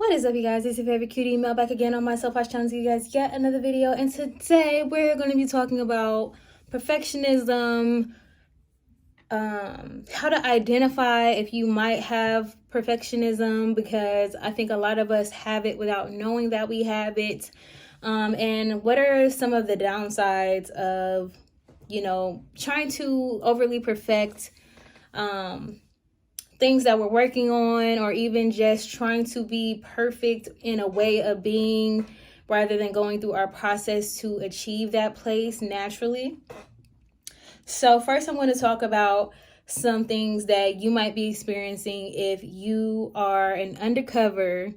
What is up, you guys? It's your favorite cutie email back again on my self-sabotage channel to you guys yet another video. And today we're going to be talking about perfectionism, how to identify if you might have perfectionism, because I think a lot of us have it without knowing that we have it. And what are some of the downsides of, trying to overly perfect things that we're working on, or even just trying to be perfect in a way of being rather than going through our process to achieve that place naturally. So first, I'm going to talk about some things that you might be experiencing if you are an undercover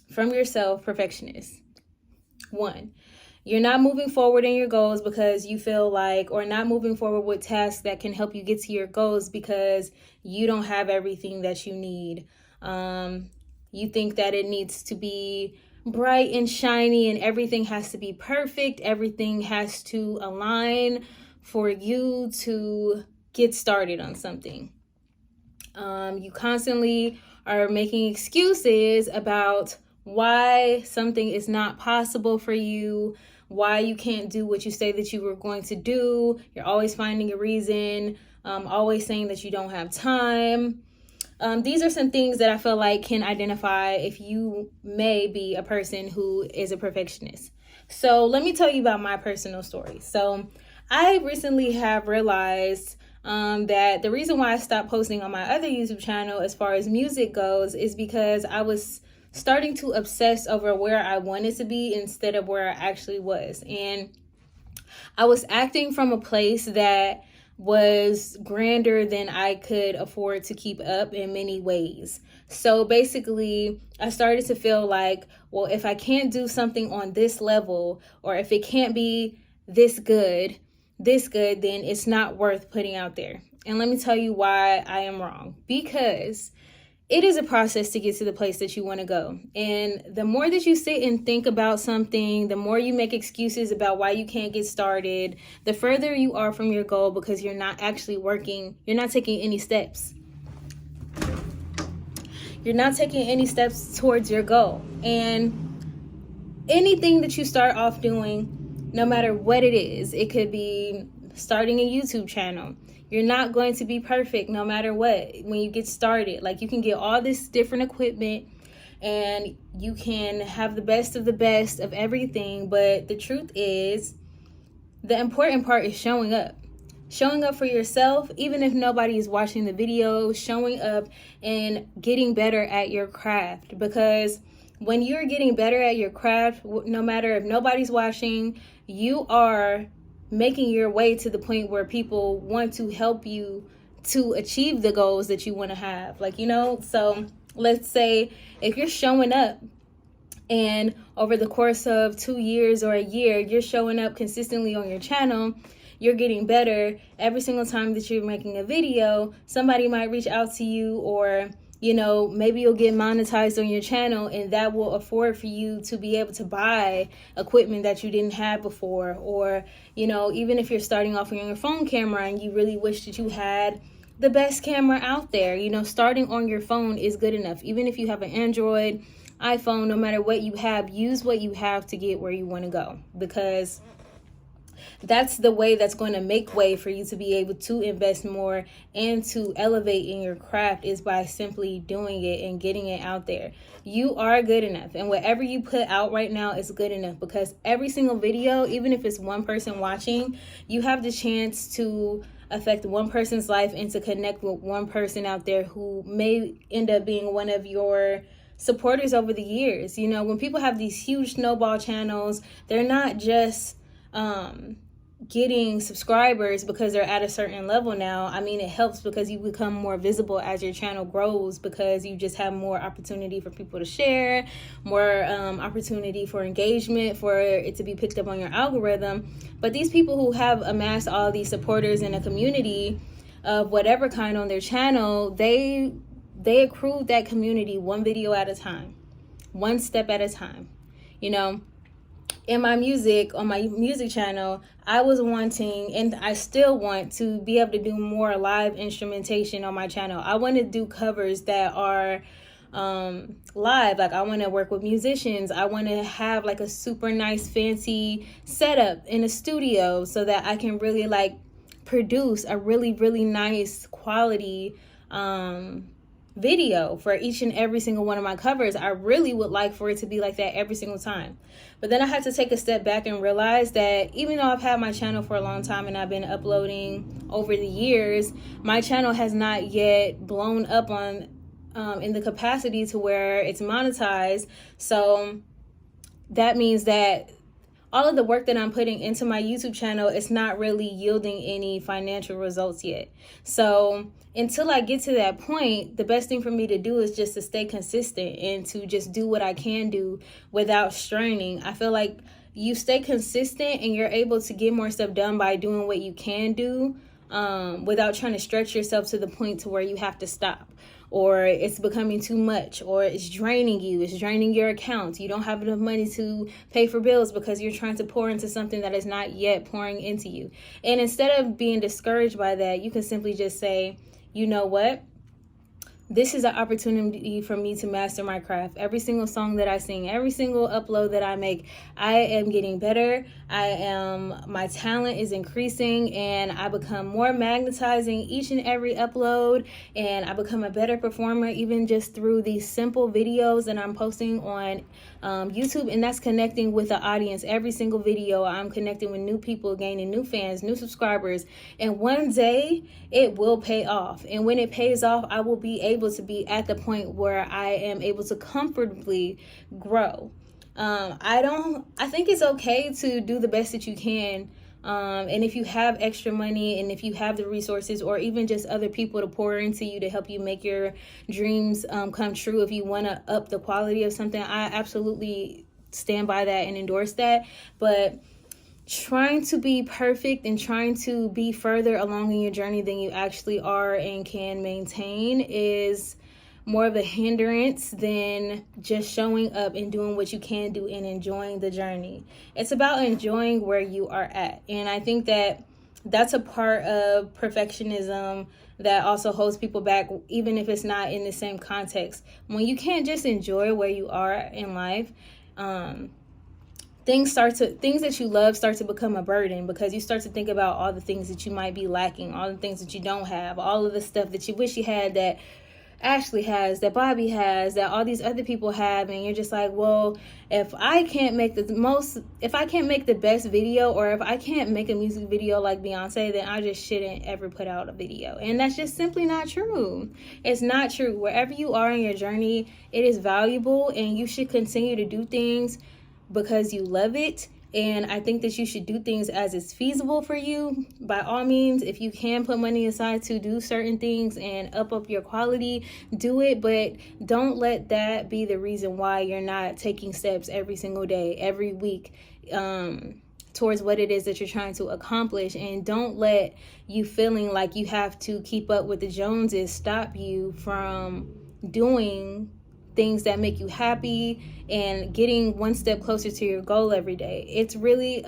from yourself perfectionist. 1, you're not moving forward in your goals because you feel like, or not moving forward with tasks that can help you get to your goals because you don't have everything that you need. You think that it needs to be bright and shiny and everything has to be perfect. Everything has to align for you to get started on something. You constantly are making excuses about why something is not possible for you, why you can't do what you say that you were going to do. You're always finding a reason, always saying that you don't have time. These are some things that I feel like can identify if you may be a person who is a perfectionist. So let me tell you about my personal story. So I recently have realized that the reason why I stopped posting on my other YouTube channel as far as music goes is because I was starting to obsess over where I wanted to be instead of where I actually was. And I was acting from a place that was grander than I could afford to keep up in many ways. So basically, I started to feel like, well, if I can't do something on this level, or if it can't be this good, then it's not worth putting out there. And let me tell you why I am wrong. Because it is a process to get to the place that you want to go. And the more that you sit and think about something, the more you make excuses about why you can't get started, the further you are from your goal, because you're not actually working. You're not taking any steps. You're not taking any steps towards your goal. And anything that you start off doing, no matter what it is, it could be starting a YouTube channel. You're not going to be perfect no matter what when you get started. Like, you can get all this different equipment and you can have the best of everything. But the truth is, the important part is showing up. Showing up for yourself, even if nobody is watching the video, showing up and getting better at your craft. Because when you're getting better at your craft, no matter if nobody's watching, you are making your way to the point where people want to help you to achieve the goals that you want to have. So let's say if you're showing up and over the course of 2 years or a year, you're showing up consistently on your channel, you're getting better. Every single time that you're making a video, somebody might reach out to you, or maybe you'll get monetized on your channel, and that will afford for you to be able to buy equipment that you didn't have before. Or, even if you're starting off on your phone camera and you really wish that you had the best camera out there, starting on your phone is good enough. Even if you have an Android, iPhone, no matter what you have, use what you have to get where you want to go, because that's the way that's going to make way for you to be able to invest more and to elevate in your craft, is by simply doing it and getting it out there. You are good enough, and whatever you put out right now is good enough, because every single video, even if it's one person watching, you have the chance to affect one person's life and to connect with one person out there who may end up being one of your supporters over the years. When people have these huge snowball channels, they're not just getting subscribers because they're at a certain level now. I mean, it helps because you become more visible as your channel grows, because you just have more opportunity for people to share, more opportunity for engagement, for it to be picked up on your algorithm. But these people who have amassed all these supporters in a community of whatever kind on their channel, they accrue that community one video at a time, one step at a time. In my music, on my music channel, I was wanting, and I still want, to be able to do more live instrumentation on my channel. I want to do covers that are live. Like, I want to work with musicians. I want to have like a super nice fancy setup in a studio so that I can really like produce a really, really nice quality video for each and every single one of my covers. I really would like for it to be like that every single time. But then I had to take a step back and realize that even though I've had my channel for a long time and I've been uploading over the years, my channel has not yet blown up on in the capacity to where it's monetized. So that means that all of the work that I'm putting into my YouTube channel, it's not really yielding any financial results yet. So until I get to that point, the best thing for me to do is just to stay consistent and to just do what I can do without straining. I feel like you stay consistent and you're able to get more stuff done by doing what you can do without trying to stretch yourself to the point to where you have to stop, or it's becoming too much, or it's draining you, it's draining your account. You don't have enough money to pay for bills because you're trying to pour into something that is not yet pouring into you. And instead of being discouraged by that, you can simply just say, you know what? This is an opportunity for me to master my craft. Every single song that I sing, every single upload that I make, I am getting better. My talent is increasing, and I become more magnetizing each and every upload, and I become a better performer even just through these simple videos that I'm posting on YouTube, and that's connecting with the audience. Every single video, I'm connecting with new people, gaining new fans, new subscribers, and one day it will pay off. And when it pays off, I will be able to be at the point where I am able to comfortably grow. I think it's okay to do the best that you can. And if you have extra money, and if you have the resources, or even just other people to pour into you to help you make your dreams come true, if you want to up the quality of something, I absolutely stand by that and endorse that. But trying to be perfect and trying to be further along in your journey than you actually are and can maintain is more of a hindrance than just showing up and doing what you can do and enjoying the journey. It's about enjoying where you are at. And I think that that's a part of perfectionism that also holds people back, even if it's not in the same context. When you can't just enjoy where you are in life, things that you love start to become a burden, because you start to think about all the things that you might be lacking, all the things that you don't have, all of the stuff that you wish you had, that Ashley has, that Bobby has, that all these other people have, and you're just like, well, if I can't make the best video, or if I can't make a music video like Beyonce, then I just shouldn't ever put out a video. And that's just simply not true. It's not true. Wherever you are in your journey, it is valuable, and you should continue to do things because you love it. And I think that you should do things as it's feasible for you. By all means, if you can put money aside to do certain things and up your quality, do it. But don't let that be the reason why you're not taking steps every single day, every week, towards what it is that you're trying to accomplish. And don't let you feeling like you have to keep up with the Joneses stop you from doing things that make you happy and getting one step closer to your goal every day. It's really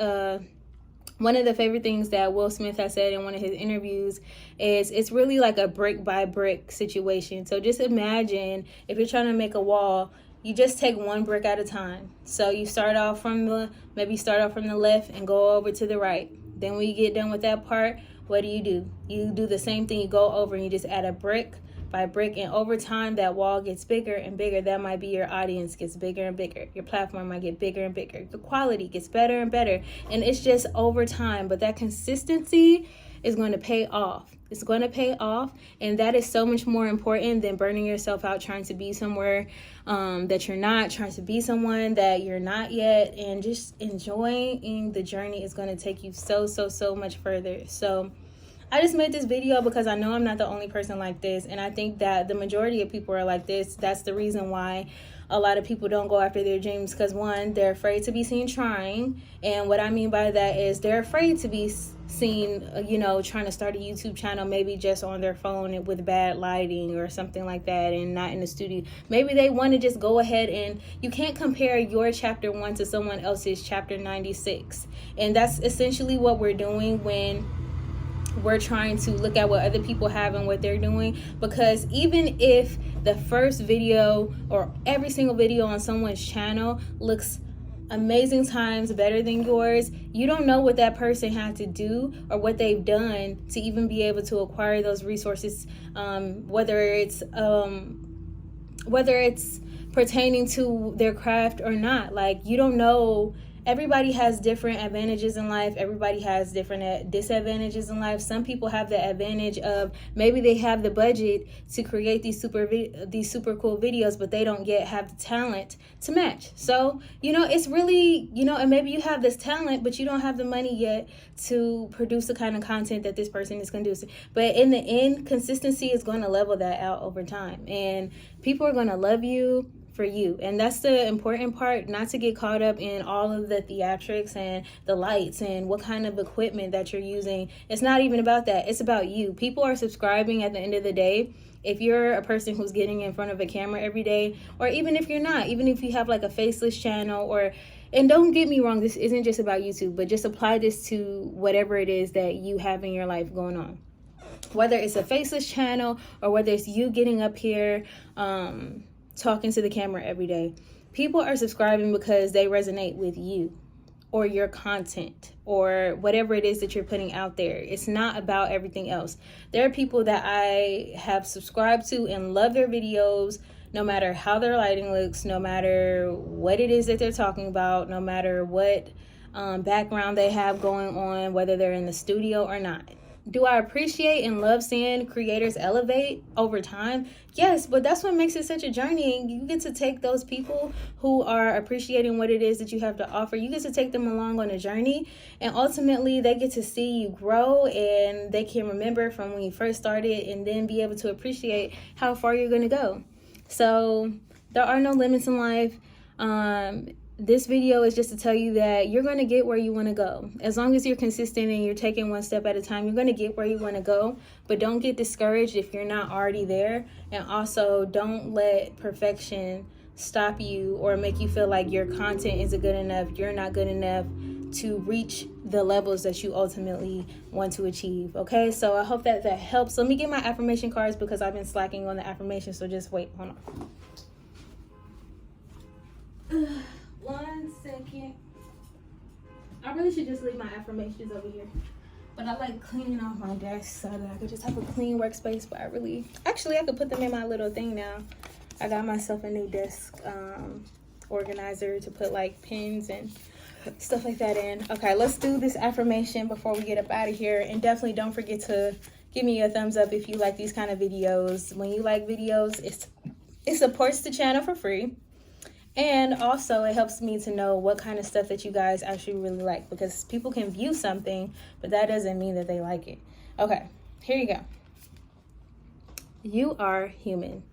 one of the favorite things that Will Smith has said in one of his interviews is it's really like a brick by brick situation. So just imagine if you're trying to make a wall, you just take one brick at a time. So you start off from the left and go over to the right. Then when you get done with that part, what do? You do the same thing. You go over and you just add a brick by brick, and over time that wall gets bigger and bigger. That might be your audience gets bigger and bigger. Your platform might get bigger and bigger. The quality gets better and better, and it's just over time. But that consistency is going to pay off. It's going to pay off, and that is so much more important than burning yourself out trying to be somewhere that you're not, trying to be someone that you're not yet, and just enjoying the journey is going to take you so much further. So I just made this video because I know I'm not the only person like this, and I think that the majority of people are like this. That's the reason why a lot of people don't go after their dreams, because one, they're afraid to be seen trying. And what I mean by that is they're afraid to be seen, trying to start a YouTube channel, maybe just on their phone with bad lighting or something like that, and not in the studio. Maybe they want to just go ahead, and you can't compare your chapter 1 to someone else's chapter 96. And that's essentially what we're doing when we're trying to look at what other people have and what they're doing, because even if the first video or every single video on someone's channel looks amazing times better than yours, you don't know what that person had to do or what they've done to even be able to acquire those resources, whether it's pertaining to their craft or not. Like, you don't know. Everybody has different advantages in life. Everybody has different disadvantages in life. Some people have the advantage of maybe they have the budget to create these super cool videos, but they don't have the talent to match. So, it's really, and maybe you have this talent, but you don't have the money yet to produce the kind of content that this person is going to do. But in the end, consistency is going to level that out over time. And people are going to love you for you. And that's the important part, not to get caught up in all of the theatrics and the lights and what kind of equipment that you're using. It's not even about that. It's about you. People are subscribing at the end of the day. If you're a person who's getting in front of a camera every day, or even if you're not, even if you have like a faceless channel, and don't get me wrong, this isn't just about YouTube, but just apply this to whatever it is that you have in your life going on. Whether it's a faceless channel or whether it's you getting up here, talking to the camera every day, people are subscribing because they resonate with you or your content or whatever it is that you're putting out there. It's not about everything else. There are people that I have subscribed to and love their videos, no matter how their lighting looks, no matter what it is that they're talking about, no matter what background they have going on, whether they're in the studio or not. Do I appreciate and love seeing creators elevate over time? Yes, but that's what makes it such a journey. And you get to take those people who are appreciating what it is that you have to offer. You get to take them along on a journey, and ultimately they get to see you grow, and they can remember from when you first started and then be able to appreciate how far you're going to go. So there are no limits in life. This video is just to tell you that you're going to get where you want to go. As long as you're consistent and you're taking one step at a time, you're going to get where you want to go. But don't get discouraged if you're not already there. And also, don't let perfection stop you or make you feel like your content isn't good enough, you're not good enough to reach the levels that you ultimately want to achieve. Okay, so I hope that helps. Let me get my affirmation cards because I've been slacking on the affirmation. So just wait, hold on. 1 second. I really should just leave my affirmations over here, but I like cleaning off my desk so that I could just have a clean workspace. But I could put them in my little thing now. I got myself a new desk organizer to put like pins and stuff like that in. Okay, let's do this affirmation before we get up out of here. And definitely don't forget to give me a thumbs up if you like these kind of videos. When you like videos, it supports the channel for free. And also, it helps me to know what kind of stuff that you guys actually really like, because people can view something, but that doesn't mean that they like it. Okay, here you go. You are human.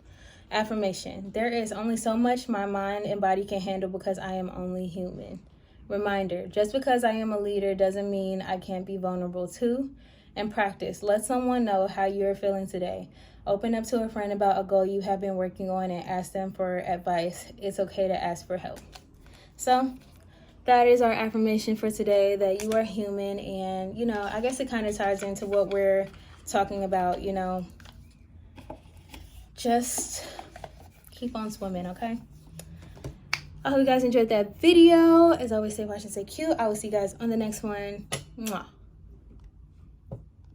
Affirmation. There is only so much my mind and body can handle because I am only human. Reminder. Just because I am a leader doesn't mean I can't be vulnerable too. And practice. Let someone know how you're feeling today. Open up to a friend about a goal you have been working on and ask them for advice. It's okay to ask for help. So that is our affirmation for today, that you are human. And, I guess it kind of ties into what we're talking about, just keep on swimming, okay? I hope you guys enjoyed that video. As I always say, watch and stay cute. I will see you guys on the next one. Mwah.